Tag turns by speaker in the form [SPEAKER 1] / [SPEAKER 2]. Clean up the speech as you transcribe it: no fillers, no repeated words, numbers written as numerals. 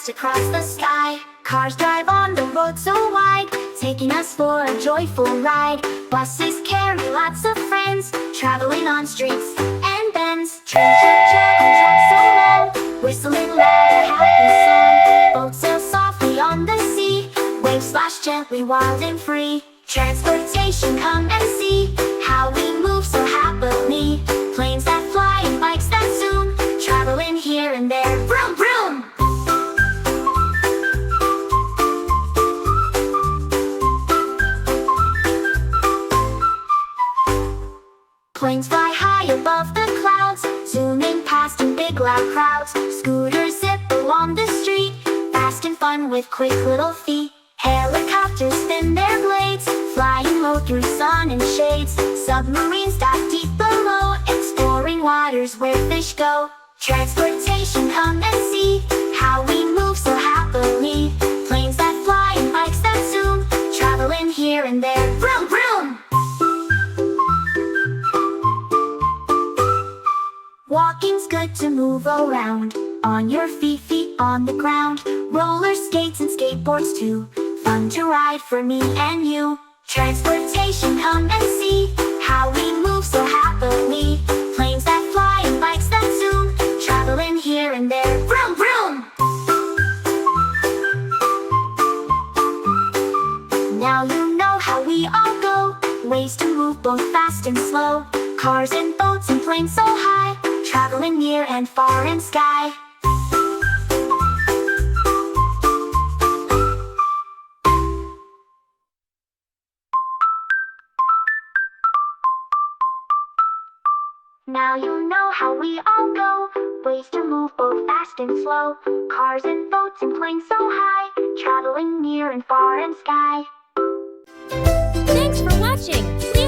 [SPEAKER 1] fast across the sky. Cars drive on the road so wide, taking us for a joyful ride. Buses carry lots of friends, traveling on streets and bends. Trains chug-chug on tracks so long, whistling loud a happy song. Boats sail softly on the sea, waves splash gently wild and free. Transportation, come and see how we move so happily. Planes that fly and bikes that zoom, traveling here and there. Vroom, vroom! Planes fly high above the clouds, zooming past in big loud crowds. Scooters zip along the street, fast and fun with quick little feet. Helicopters spin their blades, flying low through sun and shades. Submarines dive deep below, exploring waters where fish go. Transportation, come and see how we move so happily. Planes that fly and bikes that zoom, traveling here and there. Vroom, vroom! Walking's good to move around, on your feet on the ground. Roller skates and skateboards too, fun to ride for me and you. Transportation, come and see how we move so happily. Planes that fly and bikes that zoom, traveling here and there. Vroom, vroom! Now you know how we all go, ways to move both fast and slow. Cars and boats and planes so high, traveling near and far in sky. Now you know how we all go, ways to move both fast and slow. Cars and boats and planes so high, traveling near and far in sky.
[SPEAKER 2] Thanks for watching.